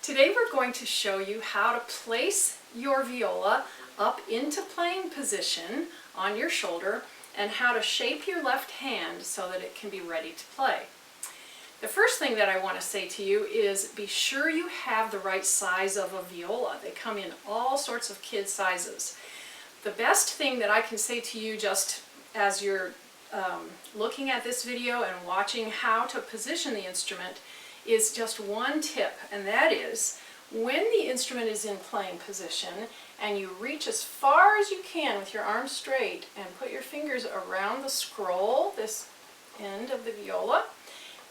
Today we're going to show you how to place your viola up into playing position on your shoulder and how to shape your left hand so that it can be ready to play. The first thing that I want to say to you is be sure you have the right size of a viola. They come in all sorts of kid sizes. The best thing that I can say to you just as you're looking at this video and watching how to position the instrument is just one tip, and that is when the instrument is in playing position and you reach as far as you can with your arms straight and put your fingers around the scroll, this end of the viola,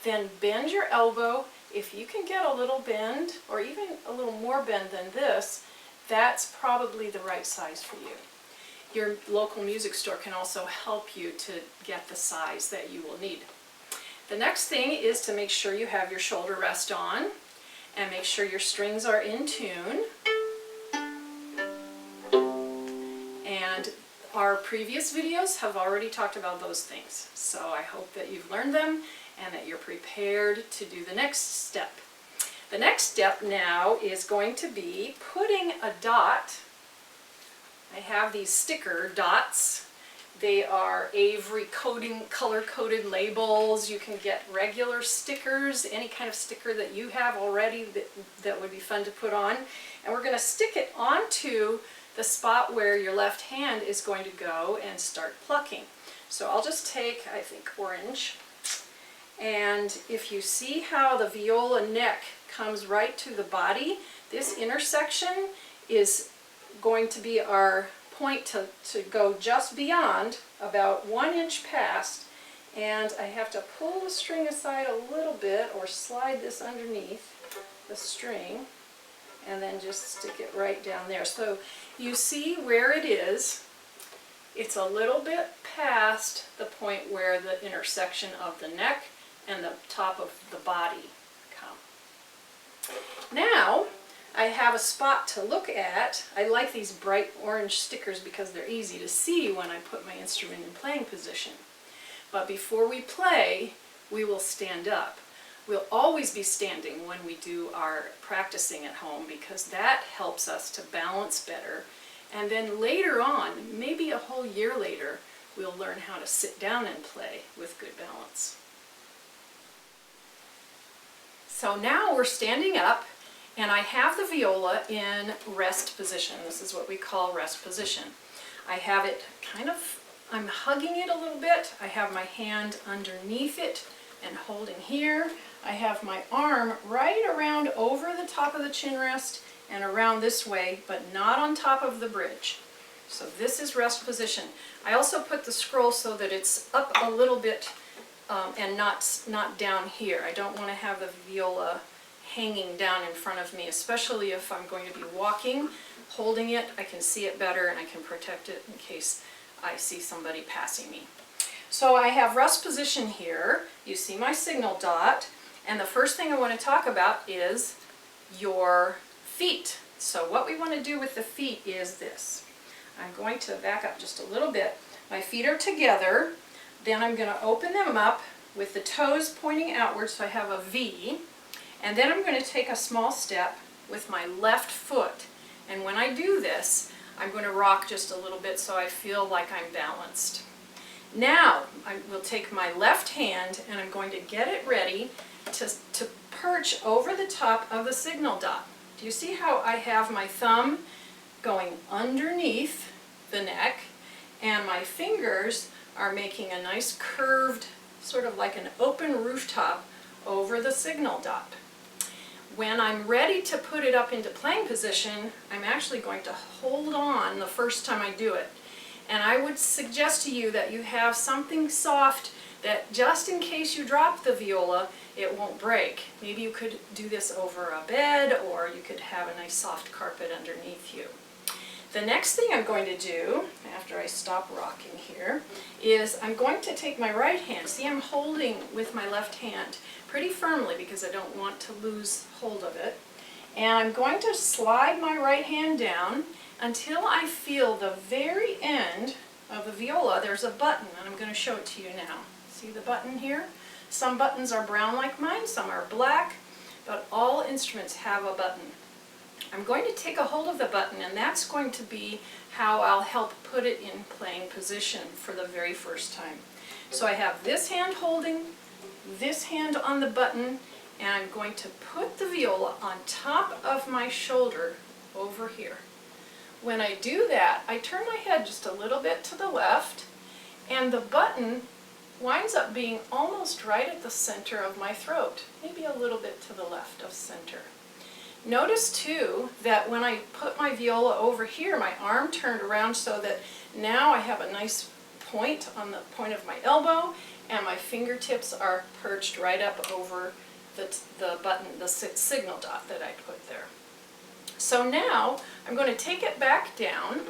then bend your elbow. If you can get a little bend or even a little more bend than this, that's probably the right size for you. Your local music store can also help you to get the size that you will need. The next thing is to make sure you have your shoulder rest on and make sure your strings are in tune. And our previous videos have already talked about those things. So I hope that you've learned them and that you're prepared to do the next step. The next step now is going to be putting a dot. I have these sticker dots. They are Avery color-coded labels. You can get regular stickers, any kind of sticker that you have already that would be fun to put on. And we're going to stick it onto the spot where your left hand is going to go and start plucking. So I'll just take, I think, orange. And if you see how the viola neck comes right to the body, this intersection is going to be our point to go just beyond, about 1 inch past, and I have to pull the string aside a little bit or slide this underneath the string and then just stick it right down there. So you see where it is. It's a little bit past the point where the intersection of the neck and the top of the body come. Now I have a spot to look at. I like these bright orange stickers because they're easy to see when I put my instrument in playing position. But before we play, we will stand up. We'll always be standing when we do our practicing at home because that helps us to balance better. And then later on, maybe a whole year later, we'll learn how to sit down and play with good balance. So now we're standing up. And I have the viola in rest position. This is what we call rest position. I have it I'm hugging it a little bit. I have my hand underneath it and holding here. I have my arm right around over the top of the chin rest and around this way, but not on top of the bridge. So this is rest position. I also put the scroll so that it's up a little bit and not down here. I don't want to have the viola hanging down in front of me, especially if I'm going to be walking. Holding it, I can see it better and I can protect it in case I see somebody passing me. So I have rest position here. You see my signal dot, and the first thing I want to talk about is your feet. So what we want to do with the feet is this. I'm going to back up just a little bit. My feet are together, then I'm going to open them up with the toes pointing outward, so I have a V. And then I'm going to take a small step with my left foot. And when I do this, I'm going to rock just a little bit so I feel like I'm balanced. Now, I will take my left hand and I'm going to get it ready to perch over the top of the signal dot. Do you see how I have my thumb going underneath the neck and my fingers are making a nice curved, sort of like an open rooftop over the signal dot? When I'm ready to put it up into playing position, I'm actually going to hold on the first time I do it. And I would suggest to you that you have something soft that just in case you drop the viola, it won't break. Maybe you could do this over a bed, or you could have a nice soft carpet underneath you. The next thing I'm going to do, after I stop rocking here, is I'm going to take my right hand. See, I'm holding with my left hand pretty firmly because I don't want to lose hold of it. And I'm going to slide my right hand down until I feel the very end of the viola. There's a button, and I'm going to show it to you now. See the button here? Some buttons are brown like mine, some are black. but all instruments have a button. I'm going to take a hold of the button, and that's going to be how I'll help put it in playing position for the very first time. So I have this hand holding this hand on the button, and I'm going to put the viola on top of my shoulder over here. When I do that, I turn my head just a little bit to the left, and the button winds up being almost right at the center of my throat, maybe a little bit to the left of center. Notice too that when I put my viola over here, my arm turned around so that now I have a nice point on the point of my elbow, and my fingertips are perched right up over the button, the signal dot that I put there. So now I'm going to take it back down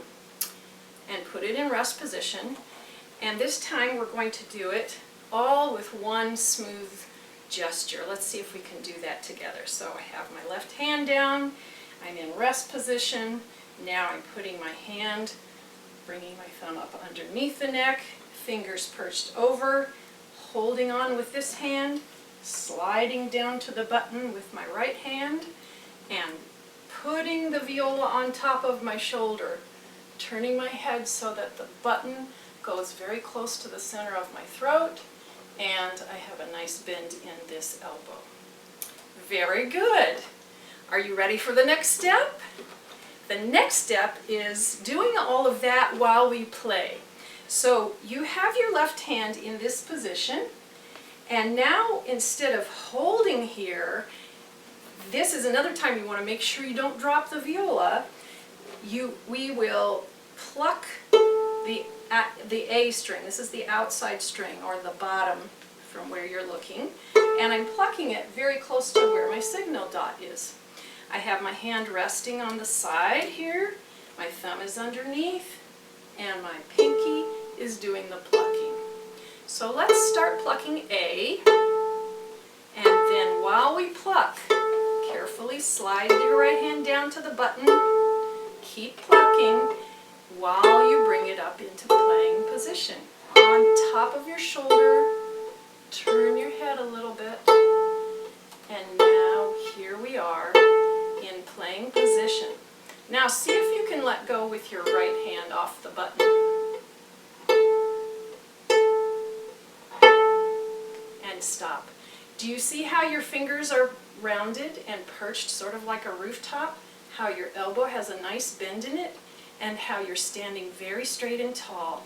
and put it in rest position, and this time we're going to do it all with one smooth gesture. Let's see if we can do that together. So I have my left hand down, I'm in rest position, now I'm putting my hand, bringing my thumb up underneath the neck, fingers perched over, holding on with this hand, sliding down to the button with my right hand, and putting the viola on top of my shoulder, turning my head so that the button goes very close to the center of my throat, and I have a nice bend in this elbow. Very good. Are you ready for the next step? The next step is doing all of that while we play. So you have your left hand in this position, and now instead of holding here, this is another time you want to make sure you don't drop the viola. We will pluck the A string. This is the outside string, or the bottom from where you're looking, and I'm plucking it very close to where my signal dot is. I have my hand resting on the side here, my thumb is underneath, and my pinky is doing the plucking. So let's start plucking A, and then while we pluck, carefully slide your right hand down to the button, keep plucking while you bring it up into playing position. On top of your shoulder, turn your head a little bit, and now here we are in playing position. Now see if you can let go with your right hand off the button. And stop. Do you see how your fingers are rounded and perched sort of like a rooftop? How your elbow has a nice bend in it, and how you're standing very straight and tall.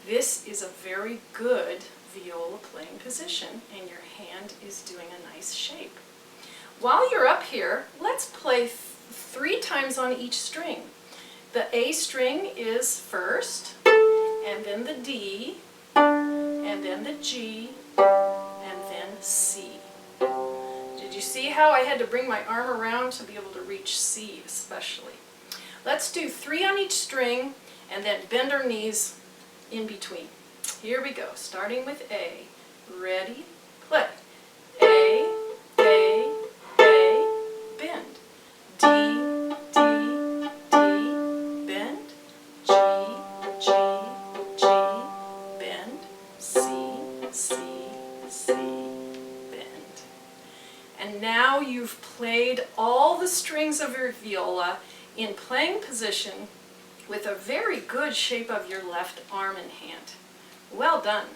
This is a very good viola playing position, and your hand is doing a nice shape. While you're up here, let's play 3 times on each string. The A string is first, and then the D, and then the G, and then C. Did you see how I had to bring my arm around to be able to reach C especially? Let's do 3 on each string, and then bend our knees in between. Here we go, starting with A. Ready, play. A, A, A, bend. D, D, D, bend. G, G, G, bend. C, C, C, bend. And now you've played all the strings of your viola in playing position with a very good shape of your left arm and hand. Well done.